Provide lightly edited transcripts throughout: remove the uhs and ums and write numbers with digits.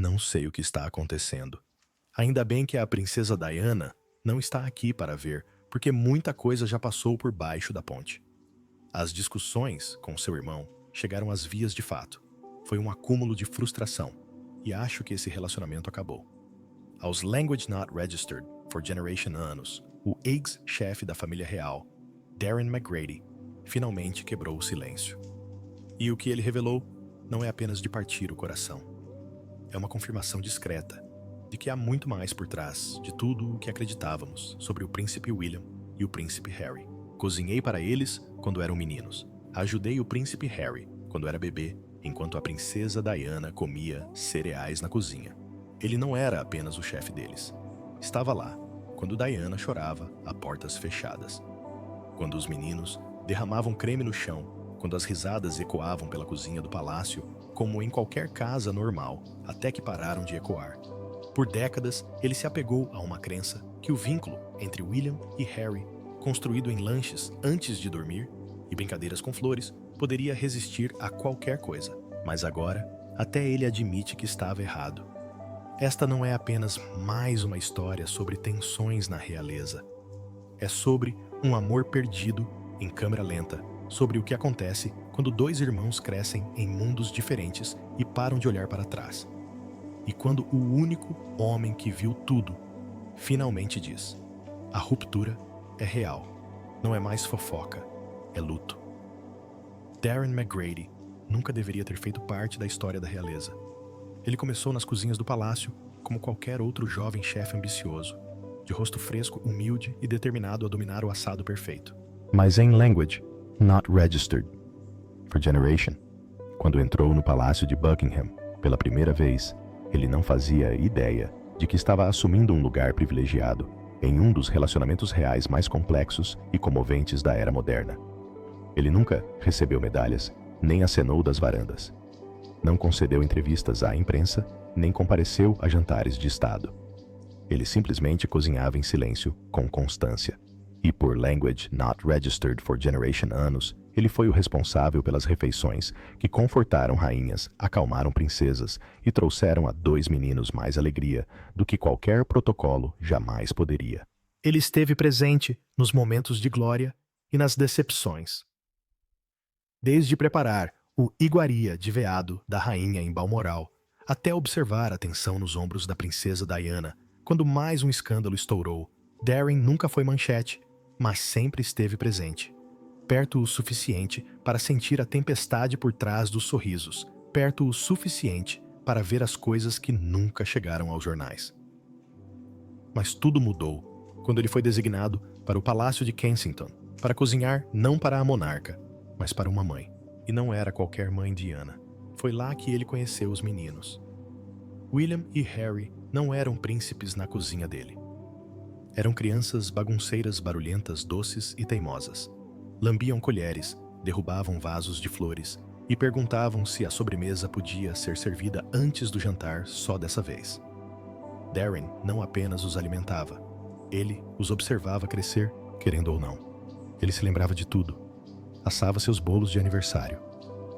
Não sei o que está acontecendo. Ainda bem que a princesa Diana não está aqui para ver, porque muita coisa já passou por baixo da ponte. As discussões com seu irmão chegaram às vias de fato. Foi um acúmulo de frustração, e acho que esse relacionamento acabou. Aos Language Not Registered for Generation anos, o ex-chefe da família real, Darren McGrady, finalmente quebrou o silêncio. E o que ele revelou não é apenas de partir o coração. É uma confirmação discreta de que há muito mais por trás de tudo o que acreditávamos sobre o príncipe William e o príncipe Harry. Cozinhei para eles quando eram meninos. Ajudei o príncipe Harry quando era bebê, enquanto a princesa Diana comia cereais na cozinha. Ele não era apenas o chefe deles. Estava lá quando Diana chorava a portas fechadas. Quando os meninos derramavam creme no chão, quando as risadas ecoavam pela cozinha do palácio, como em qualquer casa normal, até que pararam de ecoar. Por décadas, ele se apegou a uma crença que o vínculo entre William e Harry, construído em lanches antes de dormir e brincadeiras com flores, poderia resistir a qualquer coisa. Mas agora, até ele admite que estava errado. Esta não é apenas mais uma história sobre tensões na realeza. É sobre um amor perdido em câmera lenta, sobre o que acontece quando dois irmãos crescem em mundos diferentes e param de olhar para trás. E quando o único homem que viu tudo finalmente diz: a ruptura é real, não é mais fofoca, é luto. Darren McGrady nunca deveria ter feito parte da história da realeza. Ele começou nas cozinhas do palácio como qualquer outro jovem chefe ambicioso, de rosto fresco, humilde e determinado a dominar o assado perfeito. Mas em Language Not Registered for Generation, quando entrou no palácio de Buckingham pela primeira vez, ele não fazia ideia de que estava assumindo um lugar privilegiado em um dos relacionamentos reais mais complexos e comoventes da era moderna. Ele nunca recebeu medalhas, nem acenou das varandas. Não concedeu entrevistas à imprensa, nem compareceu a jantares de Estado. Ele simplesmente cozinhava em silêncio, com constância. E por Language Not Registered for Generation anos, ele foi o responsável pelas refeições que confortaram rainhas, acalmaram princesas e trouxeram a dois meninos mais alegria do que qualquer protocolo jamais poderia. Ele esteve presente nos momentos de glória e nas decepções. Desde preparar o iguaria de veado da rainha em Balmoral, até observar a tensão nos ombros da princesa Diana, quando mais um escândalo estourou, Darren nunca foi manchete, mas sempre esteve presente. Perto o suficiente para sentir a tempestade por trás dos sorrisos, perto o suficiente para ver as coisas que nunca chegaram aos jornais. Mas tudo mudou quando ele foi designado para o Palácio de Kensington, para cozinhar não para a monarca, mas para uma mãe. E não era qualquer mãe Diana. Foi lá que ele conheceu os meninos. William e Harry não eram príncipes na cozinha dele. Eram crianças bagunceiras, barulhentas, doces e teimosas. Lambiam colheres, derrubavam vasos de flores e perguntavam se a sobremesa podia ser servida antes do jantar só dessa vez. Darren não apenas os alimentava, ele os observava crescer, querendo ou não. Ele se lembrava de tudo. Assava seus bolos de aniversário,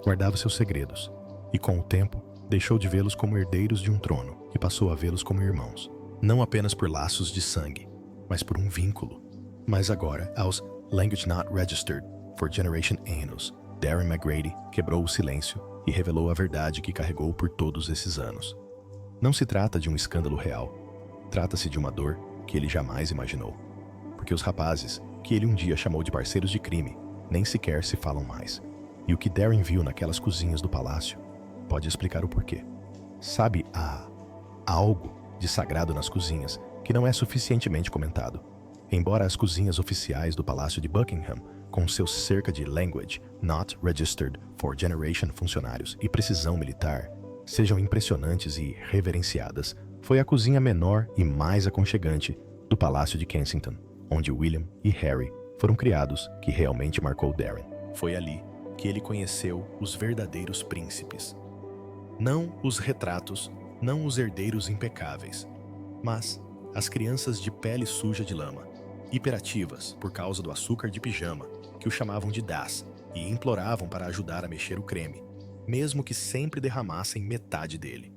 guardava seus segredos e, com o tempo, deixou de vê-los como herdeiros de um trono e passou a vê-los como irmãos, não apenas por laços de sangue, mas por um vínculo. Mas agora, aos Language Not Registered for Generation anos, Darren McGrady quebrou o silêncio e revelou a verdade que carregou por todos esses anos. Não se trata de um escândalo real, trata-se de uma dor que ele jamais imaginou. Porque os rapazes, que ele um dia chamou de parceiros de crime, nem sequer se falam mais. E o que Darren viu naquelas cozinhas do palácio pode explicar o porquê. Sabe, há algo de sagrado nas cozinhas que não é suficientemente comentado. Embora as cozinhas oficiais do Palácio de Buckingham, com seus cerca de Language Not Registered for Generation funcionários e precisão militar, sejam impressionantes e reverenciadas, foi a cozinha menor e mais aconchegante do Palácio de Kensington, onde William e Harry foram criados, que realmente marcou Darren. Foi ali que ele conheceu os verdadeiros príncipes. Não os retratos, não os herdeiros impecáveis, mas as crianças de pele suja de lama, hiperativas por causa do açúcar de pijama, que o chamavam de Das, e imploravam para ajudar a mexer o creme, mesmo que sempre derramassem metade dele.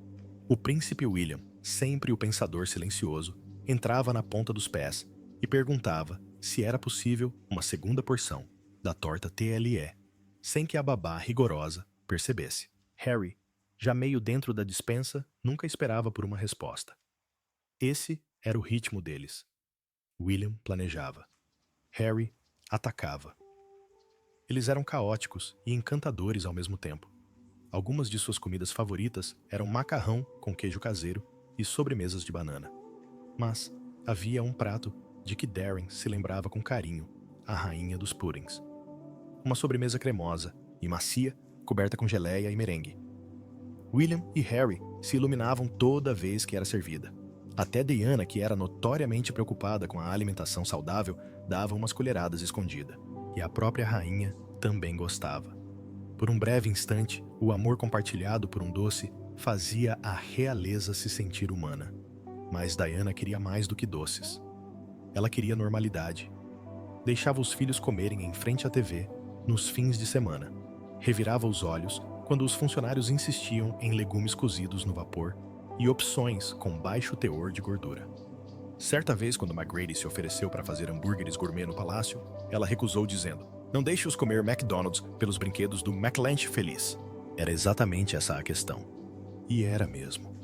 O príncipe William, sempre o pensador silencioso, entrava na ponta dos pés e perguntava se era possível uma segunda porção da torta TLE, sem que a babá rigorosa percebesse. Harry, já meio dentro da despensa, nunca esperava por uma resposta. Esse era o ritmo deles. William planejava. Harry atacava. Eles eram caóticos e encantadores ao mesmo tempo. Algumas de suas comidas favoritas eram macarrão com queijo caseiro e sobremesas de banana. Mas havia um prato de que Darren se lembrava com carinho, a rainha dos pudins. Uma sobremesa cremosa e macia, coberta com geleia e merengue. William e Harry se iluminavam toda vez que era servida. Até Diana, que era notoriamente preocupada com a alimentação saudável, dava umas colheradas escondida. E a própria rainha também gostava. Por um breve instante, o amor compartilhado por um doce fazia a realeza se sentir humana. Mas Diana queria mais do que doces. Ela queria normalidade. Deixava os filhos comerem em frente à TV nos fins de semana. Revirava os olhos quando os funcionários insistiam em legumes cozidos no vapor e opções com baixo teor de gordura. Certa vez, quando McGrady se ofereceu para fazer hambúrgueres gourmet no palácio, ela recusou dizendo: "Não deixe-os comer McDonald's pelos brinquedos do McLanche Feliz." Era exatamente essa a questão. E era mesmo.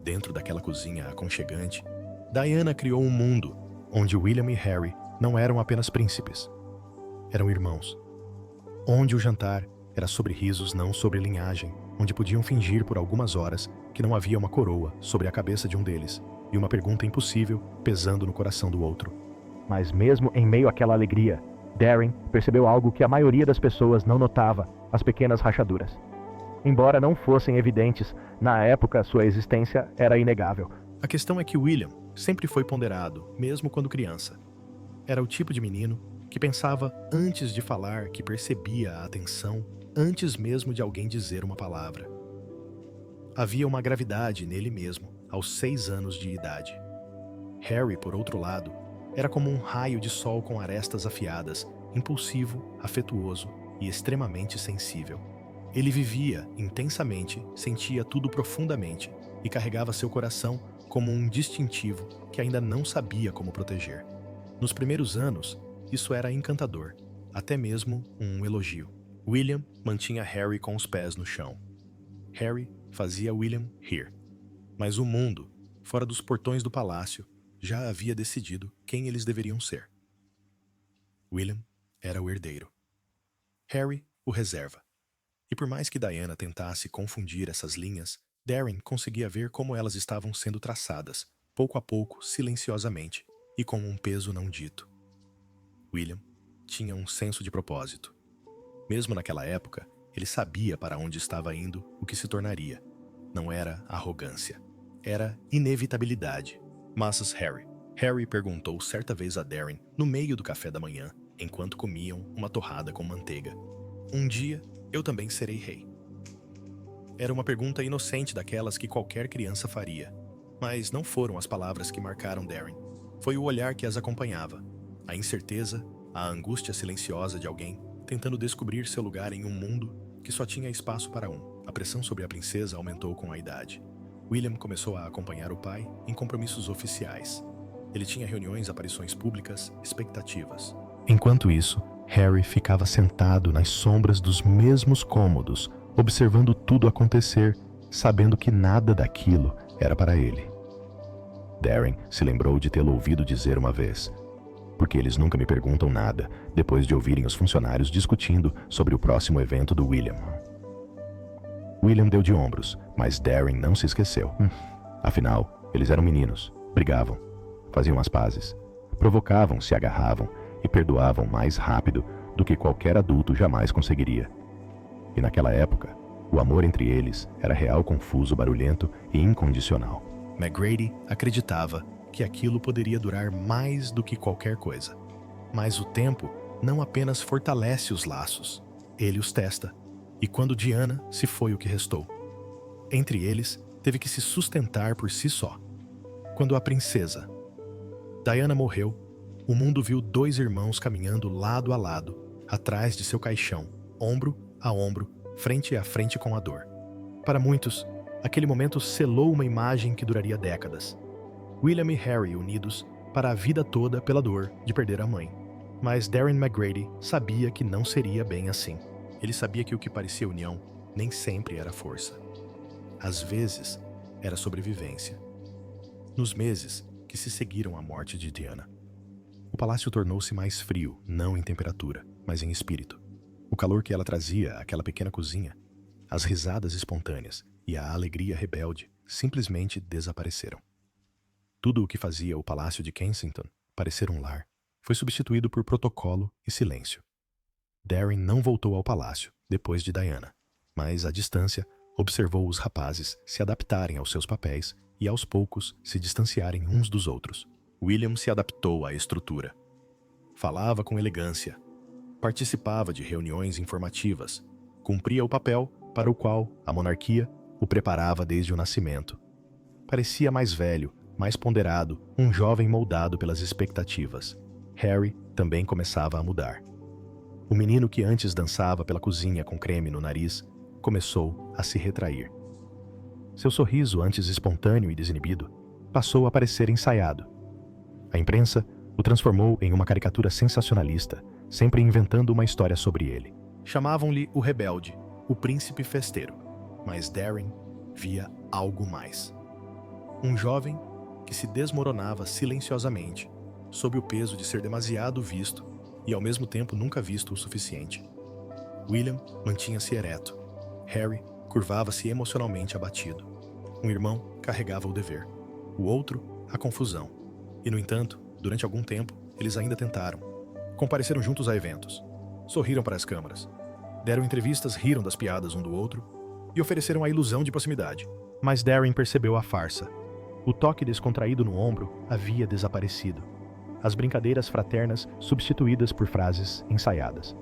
Dentro daquela cozinha aconchegante, Diana criou um mundo onde William e Harry não eram apenas príncipes. Eram irmãos. Onde o jantar era sobre risos, não sobre linhagem, onde podiam fingir por algumas horas que não havia uma coroa sobre a cabeça de um deles e uma pergunta impossível pesando no coração do outro. Mas mesmo em meio àquela alegria, Darren percebeu algo que a maioria das pessoas não notava: as pequenas rachaduras. Embora não fossem evidentes, na época sua existência era inegável. A questão é que William sempre foi ponderado, mesmo quando criança. Era o tipo de menino que pensava antes de falar, que percebia a atenção antes mesmo de alguém dizer uma palavra. Havia uma gravidade nele mesmo, aos 6 anos de idade. Harry, por outro lado, era como um raio de sol com arestas afiadas, impulsivo, afetuoso e extremamente sensível. Ele vivia intensamente, sentia tudo profundamente e carregava seu coração como um distintivo que ainda não sabia como proteger. Nos primeiros anos, isso era encantador, até mesmo um elogio. William mantinha Harry com os pés no chão. Harry fazia William rir. Mas o mundo, fora dos portões do palácio, já havia decidido quem eles deveriam ser. William era o herdeiro. Harry, o reserva. E por mais que Diana tentasse confundir essas linhas, Darren conseguia ver como elas estavam sendo traçadas, pouco a pouco, silenciosamente, e com um peso não dito. William tinha um senso de propósito. Mesmo naquela época, ele sabia para onde estava indo o que se tornaria. Não era arrogância. Era inevitabilidade. Mas Harry perguntou certa vez a Darren, no meio do café da manhã, enquanto comiam uma torrada com manteiga: "Um dia, eu também serei rei." Era uma pergunta inocente daquelas que qualquer criança faria. Mas não foram as palavras que marcaram Darren. Foi o olhar que as acompanhava. A incerteza, a angústia silenciosa de alguém tentando descobrir seu lugar em um mundo que só tinha espaço para um. A pressão sobre a princesa aumentou com a idade. William começou a acompanhar o pai em compromissos oficiais. Ele tinha reuniões, aparições públicas, expectativas. Enquanto isso, Harry ficava sentado nas sombras dos mesmos cômodos, observando tudo acontecer, sabendo que nada daquilo era para ele. Darren se lembrou de tê-lo ouvido dizer uma vez: "Porque eles nunca me perguntam nada", depois de ouvirem os funcionários discutindo sobre o próximo evento do William. William deu de ombros, mas Darren não se esqueceu. Afinal, eles eram meninos, brigavam, faziam as pazes, provocavam, se agarravam e perdoavam mais rápido do que qualquer adulto jamais conseguiria. E naquela época, o amor entre eles era real, confuso, barulhento e incondicional. McGrady acreditava que aquilo poderia durar mais do que qualquer coisa. Mas o tempo não apenas fortalece os laços, ele os testa. E quando Diana se foi, o que restou? Entre eles, teve que se sustentar por si só. Quando a princesa Diana morreu, o mundo viu 2 irmãos caminhando lado a lado, atrás de seu caixão, ombro a ombro, frente a frente com a dor. Para muitos, Aquele momento selou uma imagem que duraria décadas. William e Harry unidos para a vida toda pela dor de perder a mãe. Mas Darren McGrady sabia que não seria bem assim. Ele sabia que o que parecia união nem sempre era força. Às vezes, era sobrevivência. Nos meses que se seguiram à morte de Diana, o palácio tornou-se mais frio, não em temperatura, mas em espírito. O calor que ela trazia àquela pequena cozinha, as risadas espontâneas e a alegria rebelde simplesmente desapareceram. Tudo o que fazia o Palácio de Kensington parecer um lar foi substituído por protocolo e silêncio. Darren não voltou ao palácio depois de Diana, mas à distância observou os rapazes se adaptarem aos seus papéis e aos poucos se distanciarem uns dos outros. William se adaptou à estrutura. Falava com elegância, participava de reuniões informativas, cumpria o papel para o qual a monarquia o preparava desde o nascimento. Parecia mais velho, mais ponderado, um jovem moldado pelas expectativas. Harry também começava a mudar. O menino que antes dançava pela cozinha com creme no nariz começou a se retrair. Seu sorriso, antes espontâneo e desinibido, passou a parecer ensaiado. A imprensa o transformou em uma caricatura sensacionalista, sempre inventando uma história sobre ele. Chamavam-lhe o rebelde, o príncipe festeiro, mas Darren via algo mais. Um jovem que se desmoronava silenciosamente, sob o peso de ser demasiado visto e ao mesmo tempo nunca visto o suficiente. William mantinha-se ereto. Harry curvava-se emocionalmente abatido. Um irmão carregava o dever, o outro a confusão. E, no entanto, durante algum tempo, eles ainda tentaram. Compareceram juntos a eventos. Sorriram para as câmaras. Deram entrevistas, riram das piadas um do outro e ofereceram a ilusão de proximidade. Mas Darren percebeu a farsa. O toque descontraído no ombro havia desaparecido. As brincadeiras fraternas substituídas por frases ensaiadas.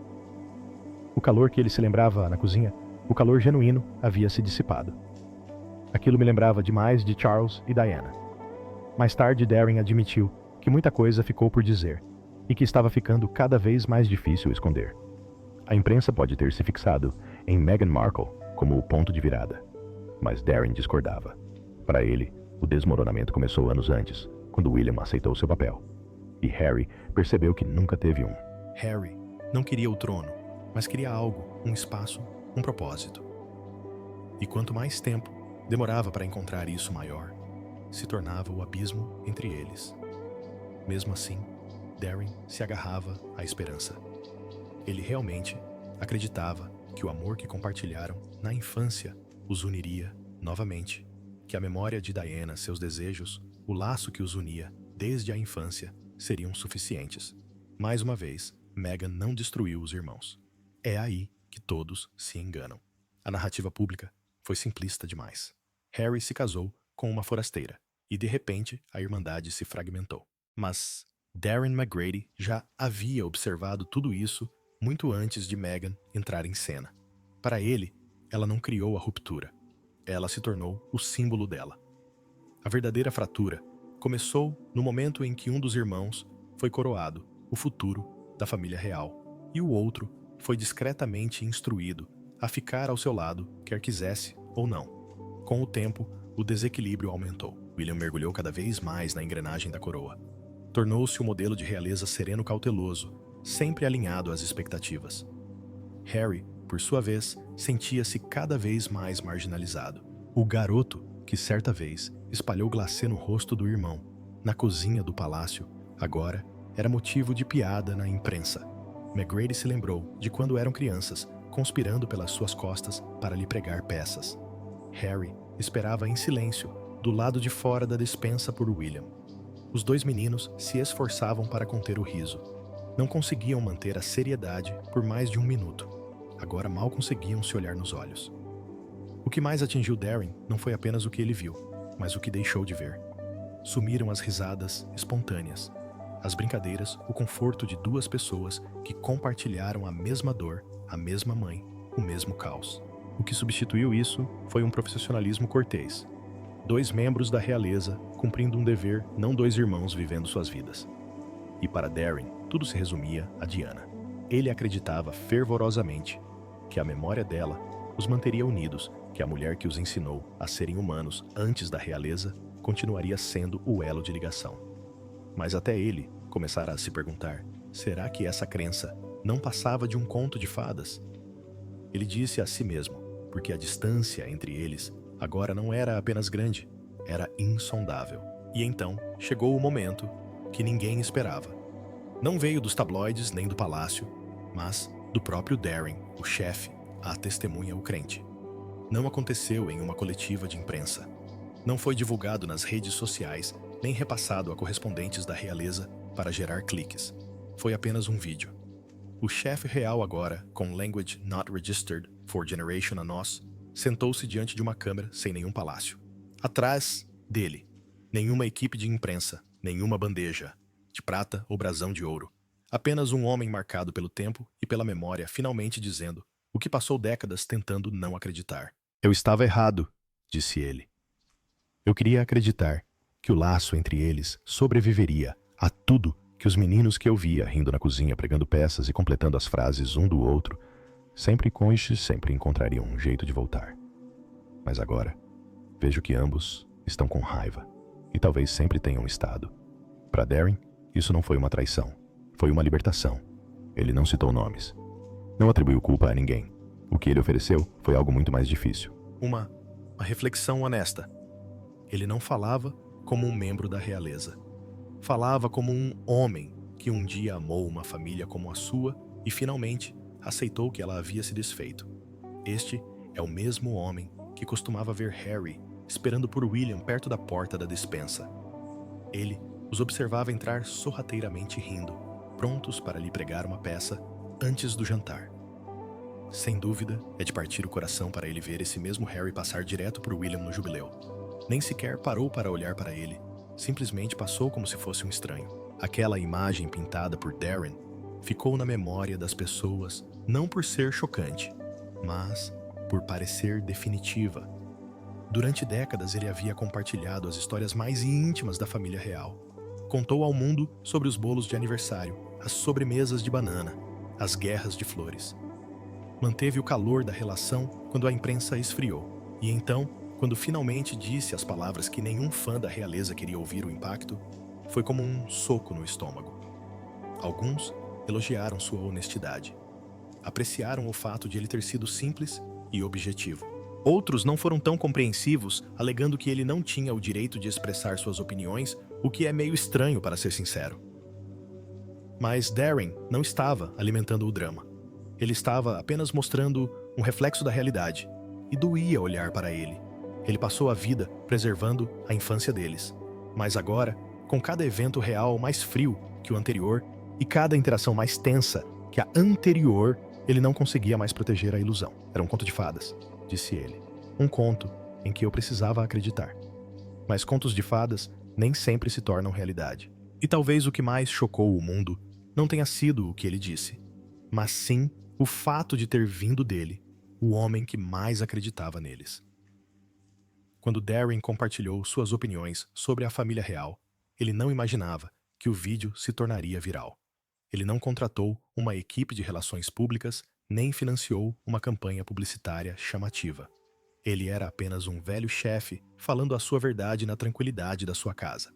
O calor que ele se lembrava na cozinha, o calor genuíno, havia se dissipado. Aquilo me lembrava demais de Charles e Diana. Mais tarde, Darren admitiu que muita coisa ficou por dizer e que estava ficando cada vez mais difícil esconder. A imprensa pode ter se fixado em Meghan Markle como o ponto de virada, mas Darren discordava. Para ele, o desmoronamento começou anos antes, quando William aceitou seu papel. E Harry percebeu que nunca teve um. Harry não queria o trono, mas queria algo, um espaço, um propósito. E quanto mais tempo demorava para encontrar isso maior, se tornava o abismo entre eles. Mesmo assim, Darren se agarrava à esperança. Ele realmente acreditava que o amor que compartilharam na infância os uniria novamente, que a memória de Diana, seus desejos, o laço que os unia desde a infância seriam suficientes. Mais uma vez, Meghan não destruiu os irmãos. É aí que todos se enganam. A narrativa pública foi simplista demais. Harry se casou com uma forasteira e, de repente, a irmandade se fragmentou. Mas Darren McGrady já havia observado tudo isso muito antes de Meghan entrar em cena. Para ele, ela não criou a ruptura. Ela se tornou o símbolo dela. A verdadeira fratura começou no momento em que um dos irmãos foi coroado, o futuro da família real, e o outro foi discretamente instruído a ficar ao seu lado, quer quisesse ou não. Com o tempo, o desequilíbrio aumentou. William mergulhou cada vez mais na engrenagem da coroa. Tornou-se um modelo de realeza sereno cauteloso, sempre alinhado às expectativas. Harry, por sua vez, sentia-se cada vez mais marginalizado. O garoto que certa vez espalhou glacê no rosto do irmão, na cozinha do palácio, agora era motivo de piada na imprensa. McGrady se lembrou de quando eram crianças, conspirando pelas suas costas para lhe pregar peças. Harry esperava em silêncio, do lado de fora da despensa por William. Os dois meninos se esforçavam para conter o riso. Não conseguiam manter a seriedade por mais de um minuto. Agora mal conseguiam se olhar nos olhos. O que mais atingiu Darren não foi apenas o que ele viu, mas o que deixou de ver. Sumiram as risadas espontâneas, as brincadeiras, o conforto de duas pessoas que compartilharam a mesma dor, a mesma mãe, o mesmo caos. O que substituiu isso foi um profissionalismo cortês. Dois membros da realeza cumprindo um dever, não dois irmãos vivendo suas vidas. E para Darren, tudo se resumia a Diana. Ele acreditava fervorosamente que a memória dela os manteria unidos que a mulher que os ensinou a serem humanos antes da realeza continuaria sendo o elo de ligação. Mas até ele começara a se perguntar: será que essa crença não passava de um conto de fadas? Ele disse a si mesmo, porque a distância entre eles agora não era apenas grande, era insondável. E então chegou o momento que ninguém esperava. Não veio dos tabloides nem do palácio, mas do próprio Darren, o chefe, a testemunha, o crente. Não aconteceu em uma coletiva de imprensa. Não foi divulgado nas redes sociais, nem repassado a correspondentes da realeza para gerar cliques. Foi apenas um vídeo. O chefe real agora, com Language Not Registered for Generation a Nós, sentou-se diante de uma câmera sem nenhum palácio. Atrás dele, nenhuma equipe de imprensa, nenhuma bandeja de prata ou brasão de ouro. Apenas um homem marcado pelo tempo e pela memória finalmente dizendo o que passou décadas tentando não acreditar. Eu estava errado, disse ele. Eu queria acreditar que o laço entre eles sobreviveria a tudo que os meninos que eu via rindo na cozinha pregando peças e completando as frases um do outro, sempre cônjuges, sempre encontrariam um jeito de voltar. Mas agora, vejo que ambos estão com raiva e talvez sempre tenham estado. Para Darren, isso não foi uma traição, foi uma libertação. Ele não citou nomes. Não atribuiu culpa a ninguém. O que ele ofereceu foi algo muito mais difícil. Uma reflexão honesta. Ele não falava como um membro da realeza. Falava como um homem que um dia amou uma família como a sua e finalmente aceitou que ela havia se desfeito. Este é o mesmo homem que costumava ver Harry esperando por William perto da porta da despensa. Ele os observava entrar sorrateiramente rindo, prontos para lhe pregar uma peça antes do jantar. Sem dúvida, é de partir o coração para ele ver esse mesmo Harry passar direto por William no jubileu. Nem sequer parou para olhar para ele, simplesmente passou como se fosse um estranho. Aquela imagem pintada por Darren ficou na memória das pessoas não por ser chocante, mas por parecer definitiva. Durante décadas ele havia compartilhado as histórias mais íntimas da família real. Contou ao mundo sobre os bolos de aniversário, as sobremesas de banana, as guerras de flores. Manteve o calor da relação quando a imprensa esfriou. E então, quando finalmente disse as palavras que nenhum fã da realeza queria ouvir, o impacto foi como um soco no estômago. Alguns elogiaram sua honestidade. Apreciaram o fato de ele ter sido simples e objetivo. Outros não foram tão compreensivos, alegando que ele não tinha o direito de expressar suas opiniões, o que é meio estranho, para ser sincero. Mas Darren não estava alimentando o drama. Ele estava apenas mostrando um reflexo da realidade, e doía olhar para ele. Ele passou a vida preservando a infância deles. Mas agora, com cada evento real mais frio que o anterior, e cada interação mais tensa que a anterior, ele não conseguia mais proteger a ilusão. Era um conto de fadas, disse ele. Um conto em que eu precisava acreditar. Mas contos de fadas nem sempre se tornam realidade. E talvez o que mais chocou o mundo não tenha sido o que ele disse, mas sim o fato de ter vindo dele, o homem que mais acreditava neles. Quando Darren compartilhou suas opiniões sobre a família real, ele não imaginava que o vídeo se tornaria viral. Ele não contratou uma equipe de relações públicas, nem financiou uma campanha publicitária chamativa. Ele era apenas um velho chefe falando a sua verdade na tranquilidade da sua casa.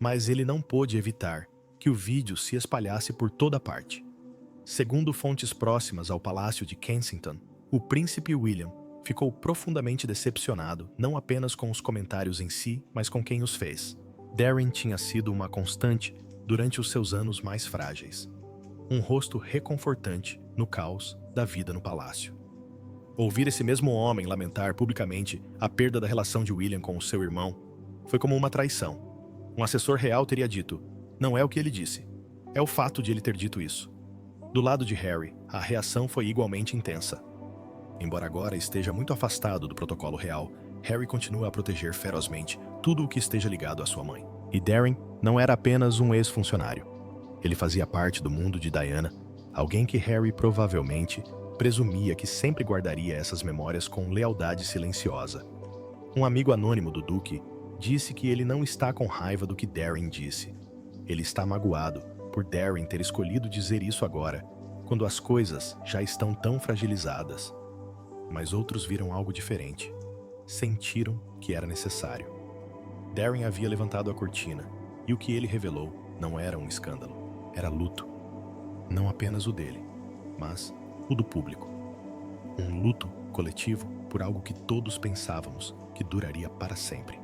Mas ele não pôde evitar que o vídeo se espalhasse por toda parte. Segundo fontes próximas ao Palácio de Kensington, o príncipe William ficou profundamente decepcionado não apenas com os comentários em si, mas com quem os fez. Darren tinha sido uma constante durante os seus anos mais frágeis. Um rosto reconfortante no caos da vida no palácio. Ouvir esse mesmo homem lamentar publicamente a perda da relação de William com o seu irmão foi como uma traição. Um assessor real teria dito: não é o que ele disse, é o fato de ele ter dito isso. Do lado de Harry, a reação foi igualmente intensa. Embora agora esteja muito afastado do protocolo real, Harry continua a proteger ferozmente tudo o que esteja ligado à sua mãe. E Darren não era apenas um ex-funcionário. Ele fazia parte do mundo de Diana, alguém que Harry provavelmente presumia que sempre guardaria essas memórias com lealdade silenciosa. Um amigo anônimo do Duque disse que ele não está com raiva do que Darren disse. Ele está magoado por Darren ter escolhido dizer isso agora, quando as coisas já estão tão fragilizadas. mas outros viram algo diferente. Sentiram que era necessário. Darren havia levantado a cortina, e o que ele revelou não era um escândalo, era luto. Não apenas o dele, mas o do público. Um luto coletivo por algo que todos pensávamos que duraria para sempre.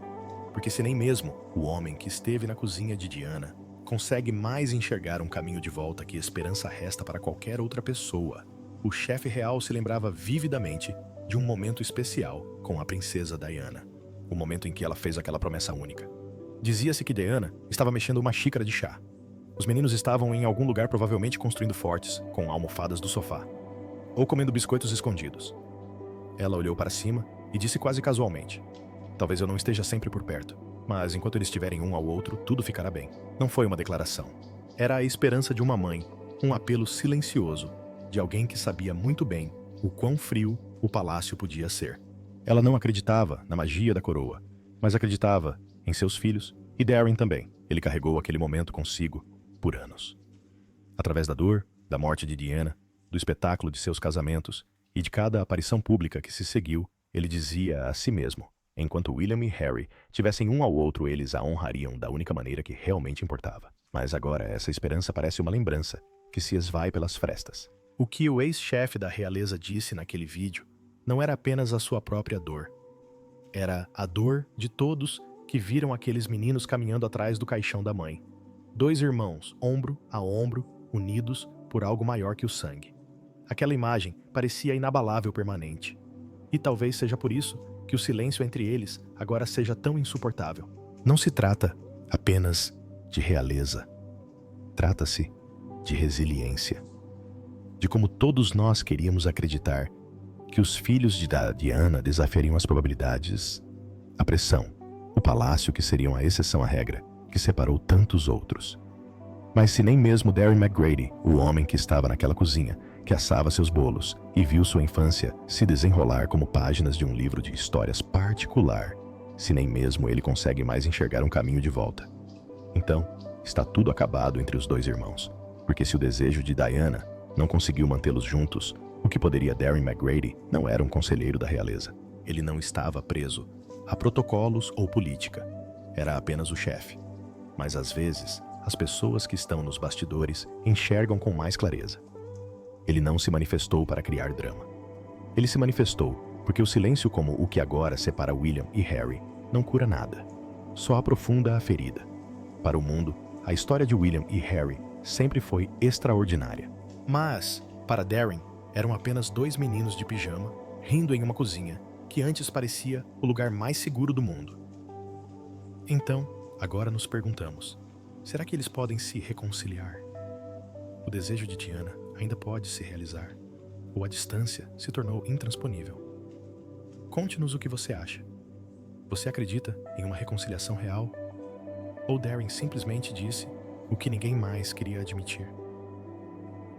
Porque se nem mesmo o homem que esteve na cozinha de Diana consegue mais enxergar um caminho de volta que esperança resta para qualquer outra pessoa, o chefe real se lembrava vividamente de um momento especial com a princesa Diana. O momento em que ela fez aquela promessa única. Dizia-se que Diana estava mexendo uma xícara de chá. Os meninos estavam em algum lugar, provavelmente construindo fortes com almofadas do sofá, ou comendo biscoitos escondidos. Ela olhou para cima e disse quase casualmente: "Talvez eu não esteja sempre por perto, mas enquanto eles estiverem um ao outro, tudo ficará bem." Não foi uma declaração. Era a esperança de uma mãe, um apelo silencioso de alguém que sabia muito bem o quão frio o palácio podia ser. Ela não acreditava na magia da coroa, mas acreditava em seus filhos e Darren também. Ele carregou aquele momento consigo por anos. Através da dor, da morte de Diana, do espetáculo de seus casamentos e de cada aparição pública que se seguiu, ele dizia a si mesmo: enquanto William e Harry tivessem um ao outro, eles a honrariam da única maneira que realmente importava. Mas agora essa esperança parece uma lembrança que se esvai pelas frestas. O que o ex-chefe da realeza disse naquele vídeo não era apenas a sua própria dor. Era a dor de todos que viram aqueles meninos caminhando atrás do caixão da mãe. 2 irmãos, ombro a ombro, unidos por algo maior que o sangue. Aquela imagem parecia inabalável, permanente. E talvez seja por isso que o silêncio entre eles agora seja tão insuportável. Não se trata apenas de realeza. Trata-se de resiliência. De como todos nós queríamos acreditar que os filhos de Diana desafiariam as probabilidades, a pressão, o palácio que seriam a exceção à regra, que separou tantos outros. Mas se nem mesmo Darren McGrady, o homem que estava naquela cozinha, que assava seus bolos e viu sua infância se desenrolar como páginas de um livro de histórias particular, se nem mesmo ele consegue mais enxergar um caminho de volta, então está tudo acabado entre os 2 irmãos, porque se o desejo de Diana não conseguiu mantê-los juntos, o que poderia Darren McGrady não era um conselheiro da realeza. Ele não estava preso a protocolos ou política. Era apenas o chefe. Mas às vezes, as pessoas que estão nos bastidores enxergam com mais clareza. Ele não se manifestou para criar drama. Ele se manifestou porque o silêncio como o que agora separa William e Harry não cura nada. Só aprofunda a ferida. Para o mundo, a história de William e Harry sempre foi extraordinária. Mas, para Darren, eram apenas 2 meninos de pijama, rindo em uma cozinha, que antes parecia o lugar mais seguro do mundo. Então, agora nos perguntamos, será que eles podem se reconciliar? O desejo de Diana ainda pode se realizar, ou a distância se tornou intransponível? Conte-nos o que você acha. Você acredita em uma reconciliação real? Ou Darren simplesmente disse o que ninguém mais queria admitir?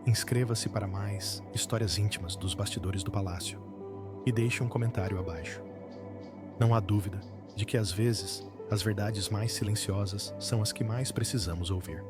Inscreva-se para mais histórias íntimas dos bastidores do palácio e deixe um comentário abaixo. Não há dúvida de que às vezes as verdades mais silenciosas são as que mais precisamos ouvir.